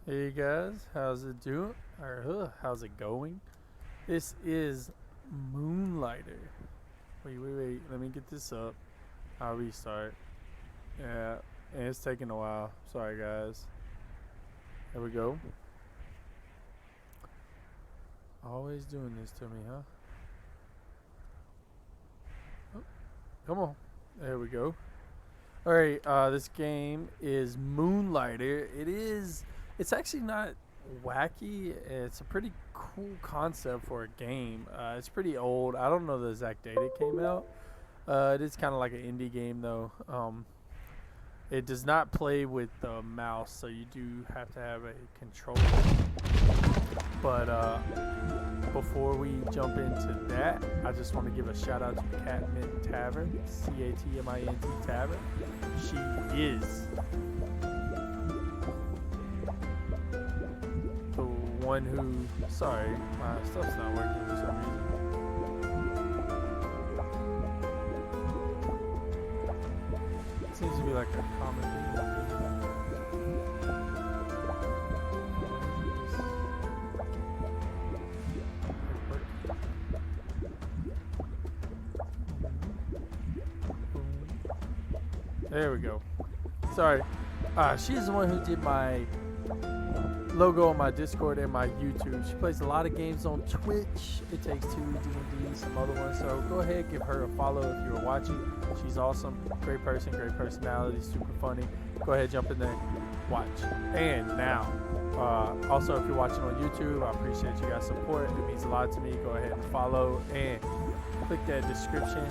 Hey guys, how's it doing? Or how's it going? This is Moonlighter. Wait. Let me get this up. I'll restart. Yeah, and it's taking a while. Sorry guys. There we go. Always doing this to me, huh? Oh, come on. There we go. Alright, this game is Moonlighter. It's actually not wacky. It's a pretty cool concept for a game. It's pretty old. I don't know the exact date it came out. It is kind of like an indie game though. It does not play with the mouse, so you do have to have a controller. But before we jump into that, I just want to give a shout out to Catmint Tavern, Catmint Tavern. She is the one who. Sorry, my stuff's not working for some reason. It seems to be like a common thing. There we go. Sorry. She's the one who did my logo on my Discord and my YouTube. She plays a lot of games on Twitch. It Takes Two, D&D, some other ones. So go ahead, give her a follow if you're watching. She's awesome. Great person, great personality, super funny. Go ahead, jump in there, watch. And now, also if you're watching on YouTube, I appreciate you guys' support. It means a lot to me. Go ahead and follow and click that description.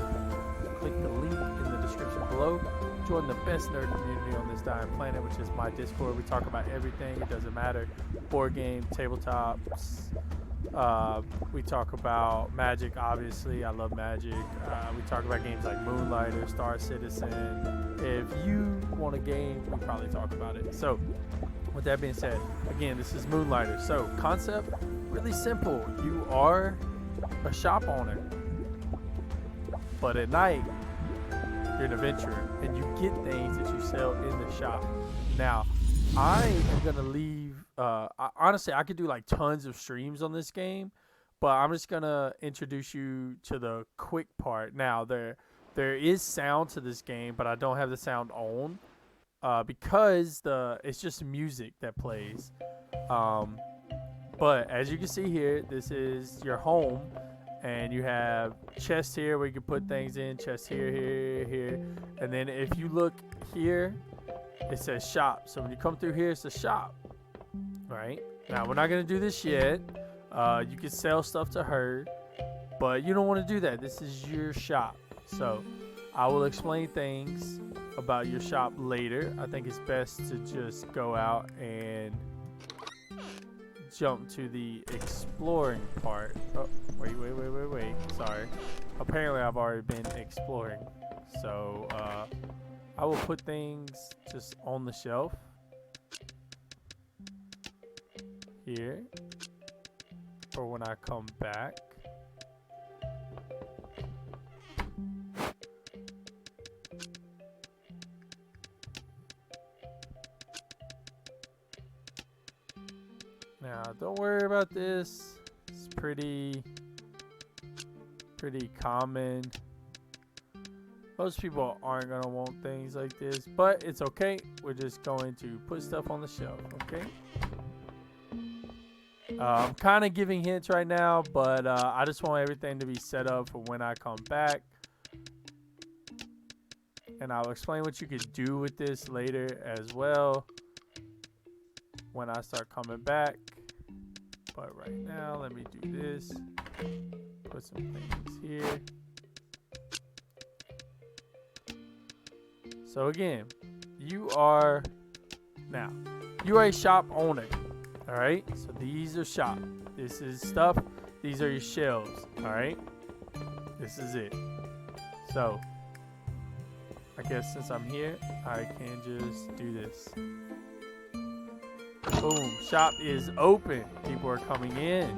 Click the link in the description below. Join the best nerd community on this dying planet, which is my Discord. We talk about everything. It doesn't matter. Board game, tabletops. We talk about Magic, obviously. I love Magic. We talk about games like Moonlighter, Star Citizen. If you want a game, we probably talk about it. So, with that being said, again, this is Moonlighter. So, concept, really simple. You are a shop owner. But at night, you're an adventurer, and you get things that you sell in the shop. Now, I am gonna leave. Honestly, I could do like tons of streams on this game, but I'm just gonna introduce you to the quick part. Now, there is sound to this game, but I don't have the sound on because it's just music that plays. But as you can see here, this is your home. And you have chests here where you can put things in, chests here. And then if you look here, it says shop. So when you come through here, it's a shop, right? Now, we're not going to do this yet. You can sell stuff to her, but you don't want to do that. This is your shop. So I will explain things about your shop later. I think it's best to just go out and jump to the exploring part. Oh, wait. Sorry. Apparently, I've already been exploring. So, I will put things just on the shelf. Here. For when I come back. Now, don't worry about this. It's pretty common. Most people aren't going to want things like this, but it's okay. We're just going to put stuff on the shelf, okay? I'm kind of giving hints right now, but I just want everything to be set up for when I come back. And I'll explain what you could do with this later as well when I start coming back. But right now, let me do this. Put some things here. So again, you are a shop owner. All right. So these are shop. This is stuff. These are your shelves. All right. This is it. So I guess since I'm here, I can just do this. Boom, shop is open. People are coming in.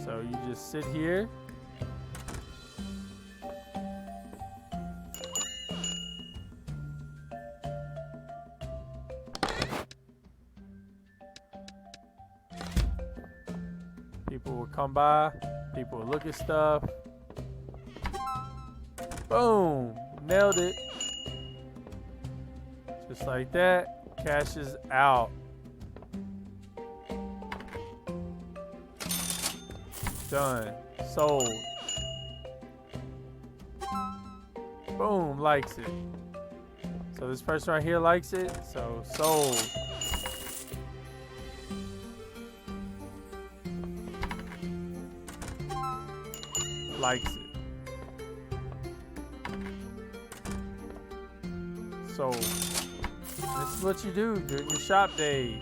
So you just sit here. come by. People will look at stuff. Boom! Nailed it. Just like that. Cash is out. Done. Sold. Boom. Likes it. So this person right here likes it. So sold. Likes it. So this is what you do during your shop days.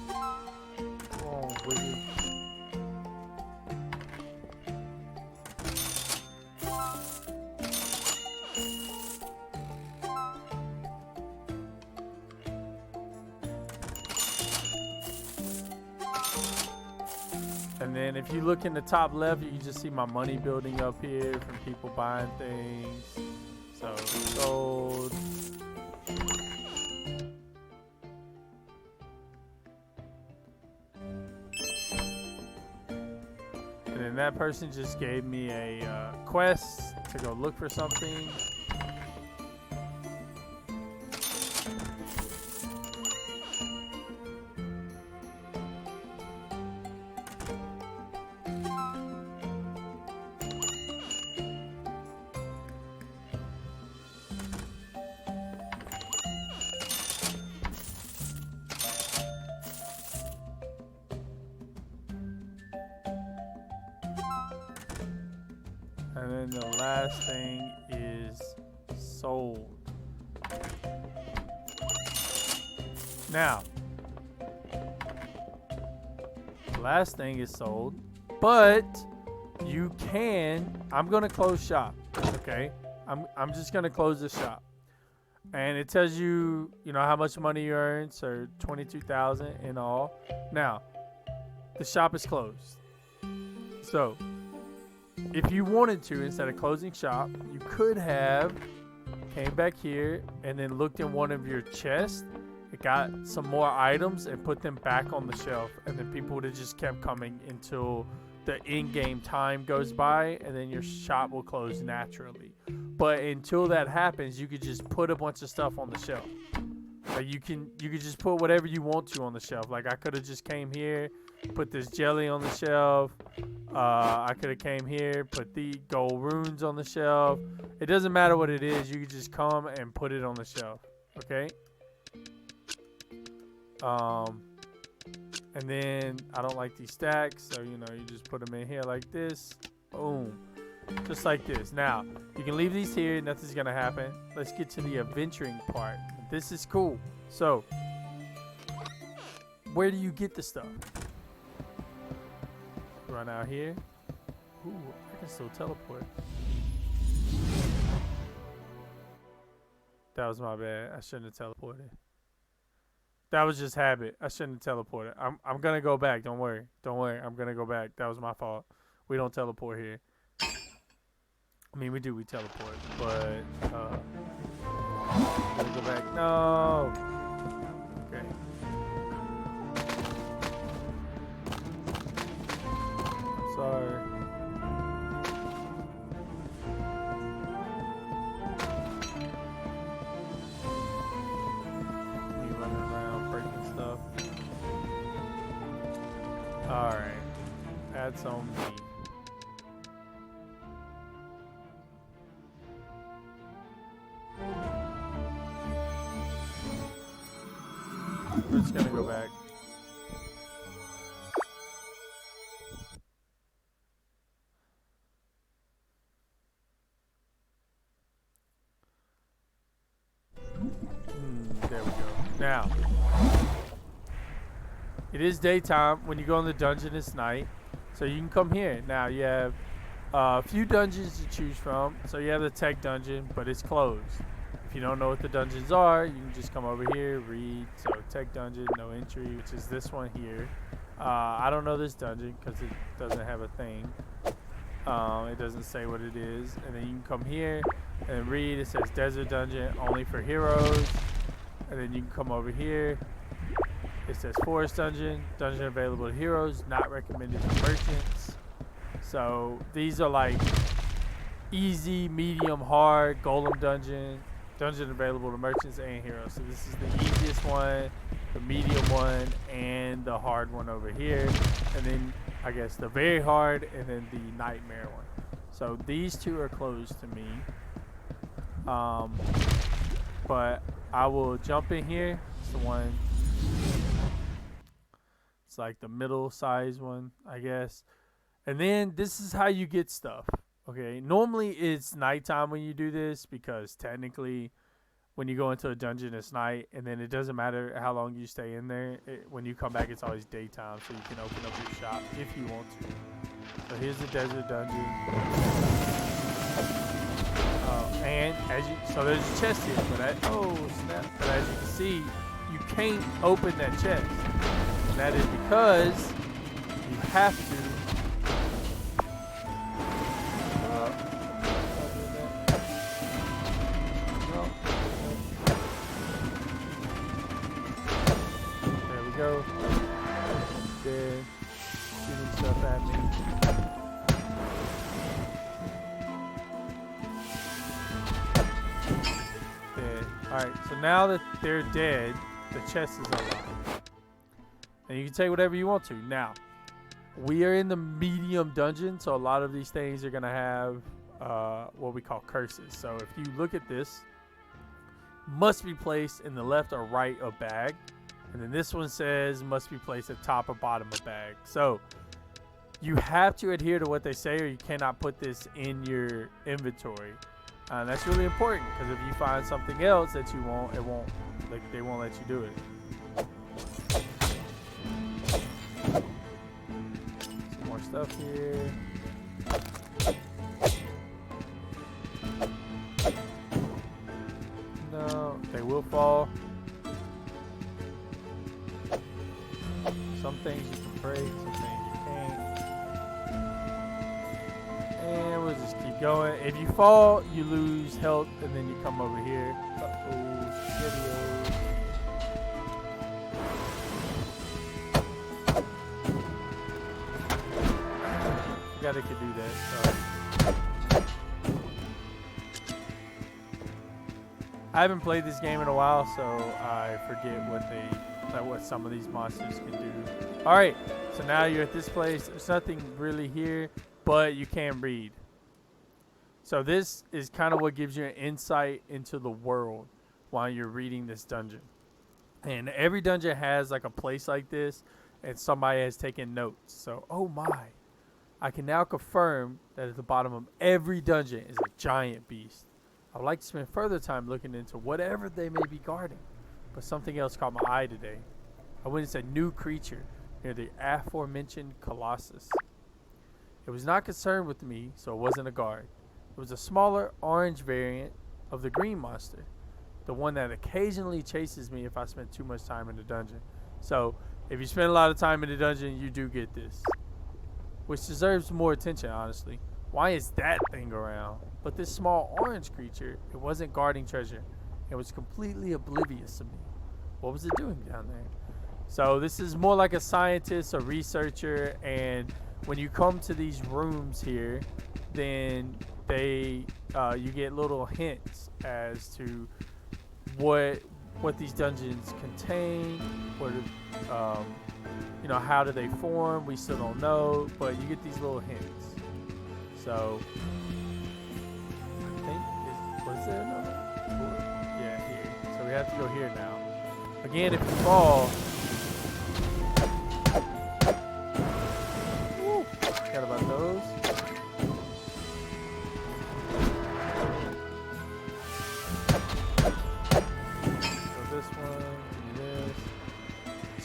Come on, wizard. And then if you look in the top left, you can just see my money building up here from people buying things. So sold. And then that person just gave me a quest to go look for something. And then the last thing is sold. Now, the last thing is sold, but you can, I'm going to close shop, okay? I'm just going to close the shop. And it tells you, you know, how much money you earned, so 22,000 in all. Now, the shop is closed. So, if you wanted to, instead of closing shop, you could have came back here and then looked in one of your chests. It got some more items and put them back on the shelf. And then people would have just kept coming until the in-game time goes by, and then your shop will close naturally. But until that happens, you could just put a bunch of stuff on the shelf. Like you could just put whatever you want to on the shelf. Like I could have just came here, put this jelly on the shelf. I could have came here, put the gold runes on the shelf. It doesn't matter what it is. You could just come and put it on the shelf. Okay. And then I don't like these stacks, so you know you just put them in here like this. Boom. Just like this. Now you can leave these here. Nothing's gonna happen. Let's get to the adventuring part. This is cool. So, where do you get the stuff? Run out here. Ooh, I can still teleport. That was my bad. I shouldn't have teleported. That was just habit. I shouldn't have teleported. I'm gonna go back. Don't worry. Don't worry. I'm gonna go back. That was my fault. We don't teleport here. I mean, we do. We teleport, but gotta go back. No. Okay. I'm sorry. Me running around breaking stuff. All right. That's on me. We're just gonna go back. There we go. Now, it is daytime. When you go in the dungeon, it's night. So you can come here. Now, you have a few dungeons to choose from. So you have the tech dungeon, but it's closed. If you don't know what the dungeons are, you can just come over here, read. So tech dungeon, no entry, which is this one here. I don't know this dungeon because it doesn't have a thing. It doesn't say what it is. And then you can come here and read. It says desert dungeon only for heroes. And then you can come over here It says forest dungeon, dungeon available to heroes, not recommended to merchants. So these are like easy, medium, hard, golem dungeon, dungeon available to merchants and heroes. So this is the easiest one, the medium one, and the hard one over here. And then I guess the very hard, and then the nightmare one. So these two are closed to me. But I will jump in here. It's the one. It's like the middle size one, I guess. And then this is how you get stuff. Okay, normally it's nighttime when you do this because technically when you go into a dungeon it's night, and then it doesn't matter how long you stay in there. When you come back it's always daytime, so you can open up your shop if you want to. So here's the desert dungeon. And so there's a chest here, but oh snap! But as you can see, you can't open that chest. And that is because you have to. There we go. There, shooting stuff at me. Alright, so now that they're dead, the chest is unlocked. And you can take whatever you want to. Now, we are in the medium dungeon, so a lot of these things are going to have what we call curses. So if you look at this, must be placed in the left or right of bag. And then this one says must be placed at top or bottom of bag. So you have to adhere to what they say, or you cannot put this in your inventory. That's really important because if you find something else that you want, they won't let you do it. Some more stuff here. No, they will fall. Some things you can break, some things you can't. And we'll just keep going. If you fall, you lose health, and then you come over here. Forgot it could do that. Sorry. I haven't played this game in a while, so I forget what some of these monsters can do. All right, so now you're at this place. There's nothing really here, but you can read. So this is kind of what gives you an insight into the world while you're reading this dungeon. And every dungeon has like a place like this, and somebody has taken notes. So, oh my, I can now confirm that at the bottom of every dungeon is a giant beast. I would like to spend further time looking into whatever they may be guarding, but something else caught my eye today. I witnessed a new creature near the aforementioned Colossus. It was not concerned with me, so it wasn't a guard. It was a smaller orange variant of the green monster, the one that occasionally chases me if I spend too much time in the dungeon. So if you spend a lot of time in the dungeon, you do get this, which deserves more attention, honestly. Why is that thing around? But this small orange creature, it wasn't guarding treasure. It was completely oblivious to me. What was it doing down there? So this is more like a scientist, a researcher, and when you come to these rooms here, then you get little hints as to what these dungeons contain, how do they form. We still don't know, but you get these little hints. So I think was there another? Yeah, here. So we have to go here now. Again, if you fall. Woo, forgot about those.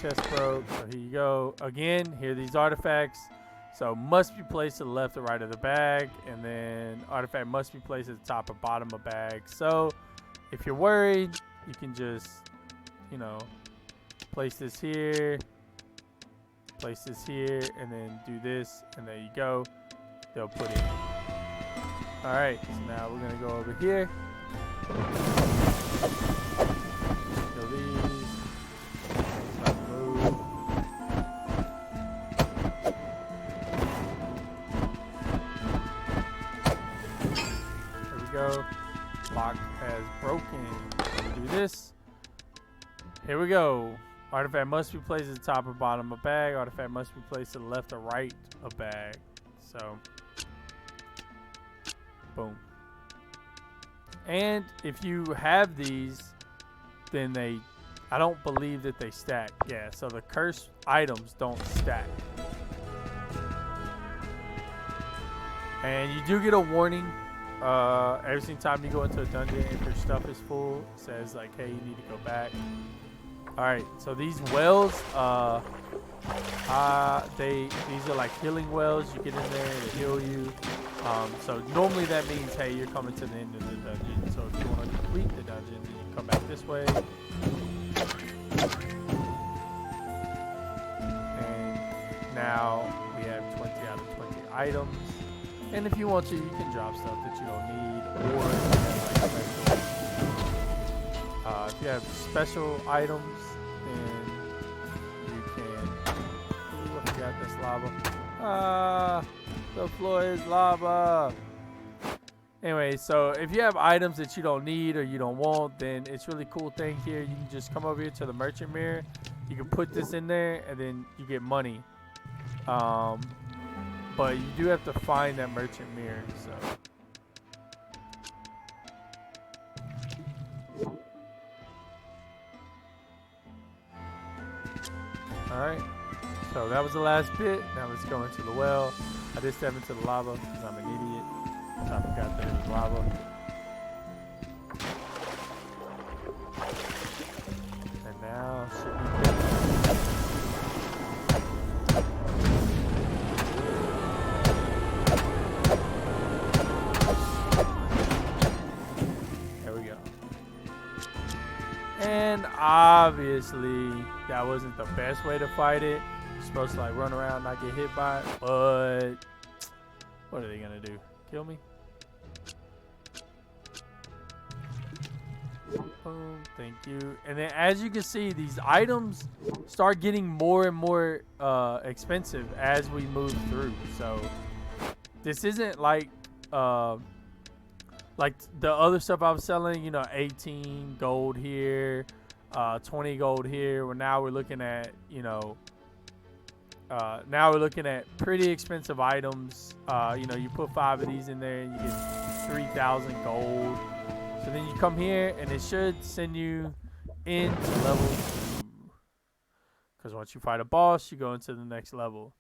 Chest broke, so here you go. Again, here are these artifacts. So must be placed to the left or right of the bag, and then artifact must be placed at the top or bottom of bag. So if you're worried, you can just, place this here, and then do this, and there you go. They'll put it in. All right, so now we're gonna go over here. Kill these. Move. go. Lock has broken. Let me do this. Here we go. Artifact must be placed at the top or bottom of bag. Artifact must be placed to the left or right of bag. So, boom. And if you have these, then I don't believe that they stack. Yeah, so the cursed items don't stack. And you do get a warning every single time you go into a dungeon. If your stuff is full, it says like, hey, you need to go back. Alright, so these wells, these are like healing wells. You get in there to heal you. So normally that means, hey, you're coming to the end of the dungeon. So if you want to complete the dungeon, then you come back this way. And now we have 20 out of 20 items. And if you want to, you can drop stuff that you don't need. Or if you have special items, then you can... Ooh, I forgot this lava. The floor is lava. Anyway, so if you have items that you don't need or you don't want, then it's really cool thing here. You can just come over here to the merchant mirror. You can put this in there, and then you get money. But you do have to find that merchant mirror. So. Alright, so that was the last bit. Now let's go into the well. I did step into the lava because I'm an idiot. So I forgot that it was lava. And now should be good. There we go. And obviously that wasn't the best way to fight it. You're supposed to like run around and not get hit by it, but what are they gonna do? Kill me? Boom, thank you. And then as you can see, these items start getting more and more expensive as we move through. So this isn't like the other stuff I was selling, you know, 18 gold here, 20 gold here. Well, now we're looking at, you know, now we're looking at pretty expensive items. You know, you put 5 of these in there and you get 3,000 gold. So then you come here and it should send you into level 2. Because once you fight a boss, you go into the next level.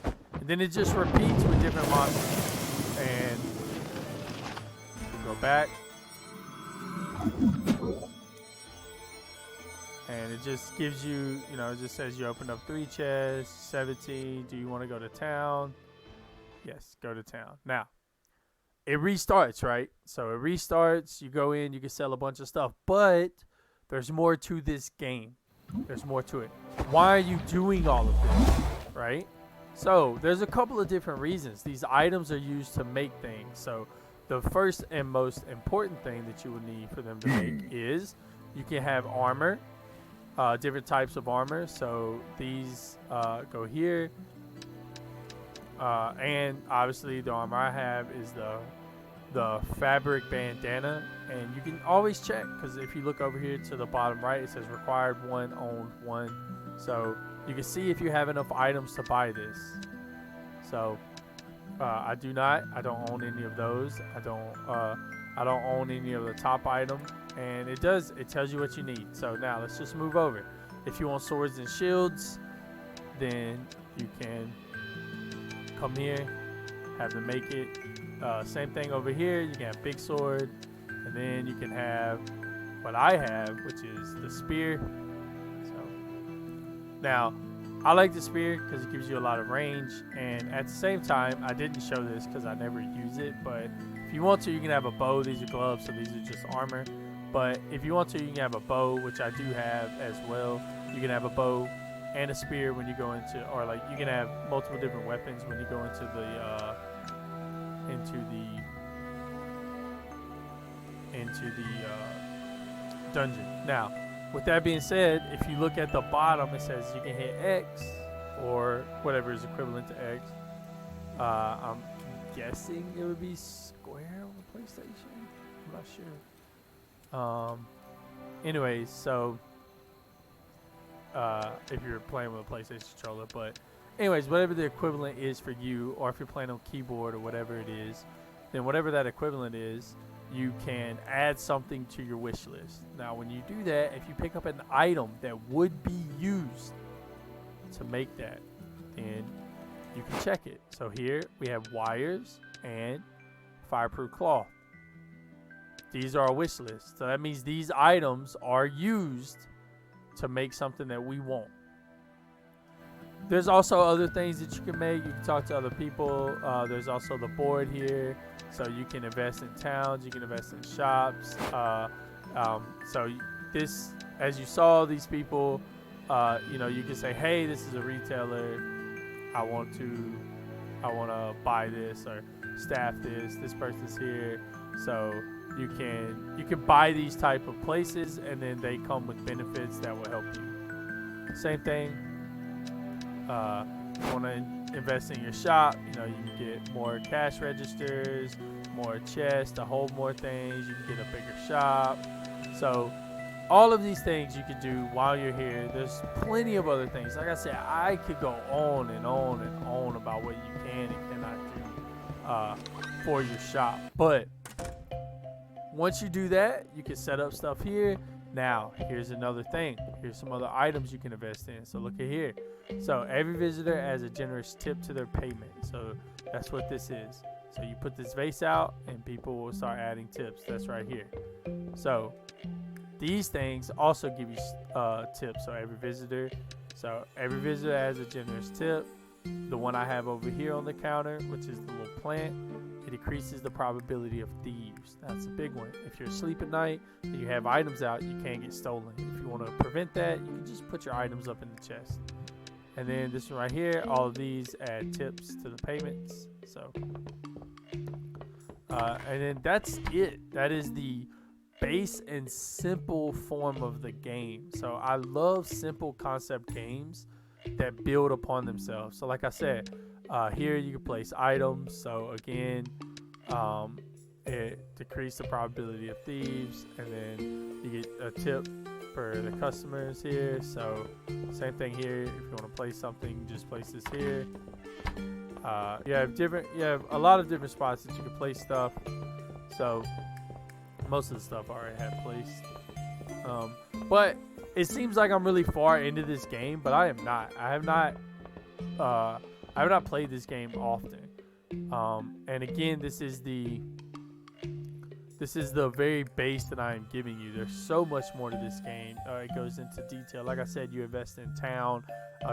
And then it just repeats with different monsters. And you go back. And it just gives you, you know, it just says you opened up 3 chests, 17. Do you want to go to town? Yes, go to town. Now, it restarts, right? So it restarts, you go in, you can sell a bunch of stuff, but there's more to this game. There's more to it. Why are you doing all of this, right? So there's a couple of different reasons. These items are used to make things. So the first and most important thing that you would need for them to make is you can have armor, different types of armor. So these go here. And obviously the armor I have is the fabric bandana, and you can always check, because if you look over here to the bottom right, it says required 1, owned 1. So you can see if you have enough items to buy this. So I don't own any of those. I don't own any of the top item, and it tells you what you need. So now let's just move over. If you want swords and shields, then you can come here, have them make it. Same thing over here. You can have big sword, and then you can have what I have, which is the spear. So now I like the spear because it gives you a lot of range, and at the same time, I didn't show this because I never use it, but if you want to, you can have a bow. These are gloves, so these are just armor. But if you want to, you can have a bow, which I do have as well. You can have a bow and a spear when you go into, or like you can have multiple different weapons when you go into the dungeon. Now, with that being said, if you look at the bottom, it says you can hit X or whatever is equivalent to X. I'm guessing it would be Square on the PlayStation. I'm not sure. Anyways, so if you're playing with a PlayStation controller, but anyways, whatever the equivalent is for you, or if you're playing on keyboard or whatever it is, then whatever that equivalent is, you can add something to your wish list. Now, when you do that, if you pick up an item that would be used to make that, then you can check it. So here we have wires and fireproof cloth. These are our wish list. So that means these items are used to make something that we want. There's also other things that you can make. You can talk to other people. There's also the board here. So you can invest in towns. You can invest in shops. So this, as you saw, these people, you can say, hey, this is a retailer. I want to buy this or staff this. This person's here. So you can buy these type of places, and then they come with benefits that will help you. Same thing. You want to invest in your shop. You can get more cash registers, more chests to hold more things. You can get a bigger shop. So all of these things you can do while you're here. There's plenty of other things. Like I said, I could go on and on and on about what you can and cannot do for your shop. But once you do that, you can set up stuff here. Now, here's another thing. Here's some other items you can invest in. So look at here. So every visitor adds a generous tip to their payment. So that's what this is. So you put this vase out and people will start adding tips. That's right here. So these things also give you tips. So every visitor adds a generous tip. The one I have over here on the counter, which is the little plant, it decreases the probability of thieves. That's a big one. If you're asleep at night and you have items out, you can't get stolen. If you want to prevent that, you can just put your items up in the chest. And then this one right here, all of these add tips to the payments. So, and then that's it. That is the base and simple form of the game. So I love simple concept games that build upon themselves. So like I said, here you can place items. So again, it decreases the probability of thieves, and then you get a tip for the customers here. So same thing here. If you want to place something, just place this here. You have a lot of different spots that you can place stuff. So most of the stuff I already have placed. But it seems like I'm really far into this game, but I am not. I have not played this game often. And again, this is the very base that I am giving you. There's so much more to this game. It goes into detail. Like I said, you invest in town.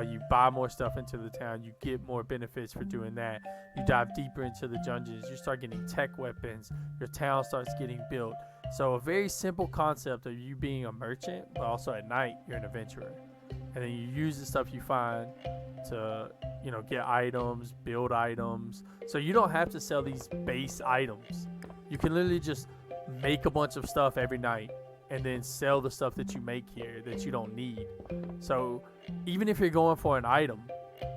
You buy more stuff into the town. You get more benefits for doing that. You dive deeper into the dungeons. You start getting tech weapons. Your town starts getting built. So a very simple concept of you being a merchant, but also at night you're an adventurer. And then you use the stuff you find to, get items, build items. So you don't have to sell these base items. You can literally just make a bunch of stuff every night and then sell the stuff that you make here that you don't need. So even if you're going for an item,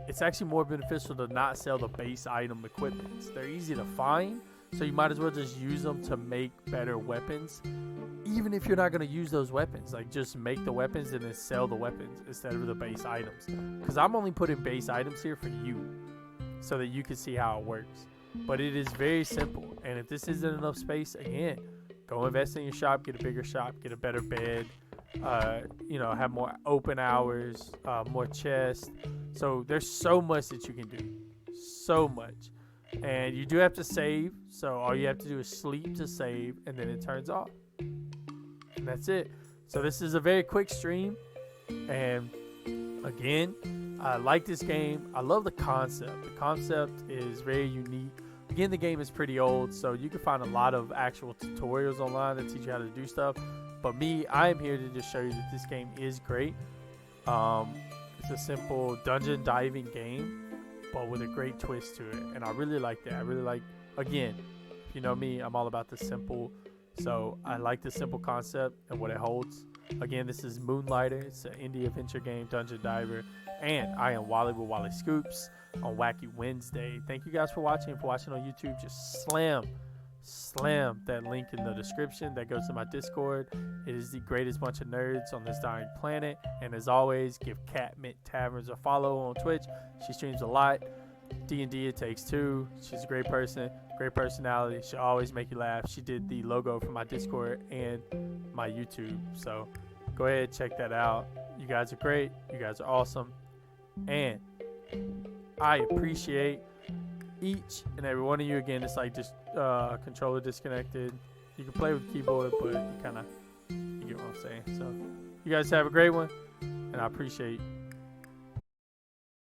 it's actually more beneficial to not sell the base item equipment. They're easy to find, so you might as well just use them to make better weapons. Even if you're not going to use those weapons, like just make the weapons and then sell the weapons instead of the base items. Because I'm only putting base items here for you so that you can see how it works. But it is very simple. And if this isn't enough space, again, go invest in your shop, get a bigger shop, get a better bed, have more open hours, more chests. So there's so much that you can do. So much. And you do have to save. So all you have to do is sleep to save, and then it turns off. And that's it. So this is a very quick stream. And again, I like this game. I love the concept. The concept is very unique. Again, the game is pretty old, so you can find a lot of actual tutorials online that teach you how to do stuff. But me, I am here to just show you that this game is great. It's a simple dungeon diving game, but with a great twist to it. And I really like that. I really like, again, if you know me, I'm all about the simple. So I like the simple concept and what it holds. Again, this is Moonlighter. It's an indie adventure game, Dungeon Diver. And I am Wally with Wally Scoops on Whacky Wednesday. Thank you guys for watching. If you're watching on YouTube, just slam that link in the description that goes to my Discord. It is the greatest bunch of nerds on this dying planet. And as always, give Catmint Taverns a follow on Twitch. She streams a lot. D&D It Takes Two. She's a great person, great personality. She'll always make you laugh. She did the logo for my Discord and my YouTube. So go ahead, check that out. You guys are great. You guys are awesome. And I appreciate each and every one of you. Again, it's like just controller disconnected. You can play with the keyboard, but you get what I'm saying. So you guys have a great one, and I appreciate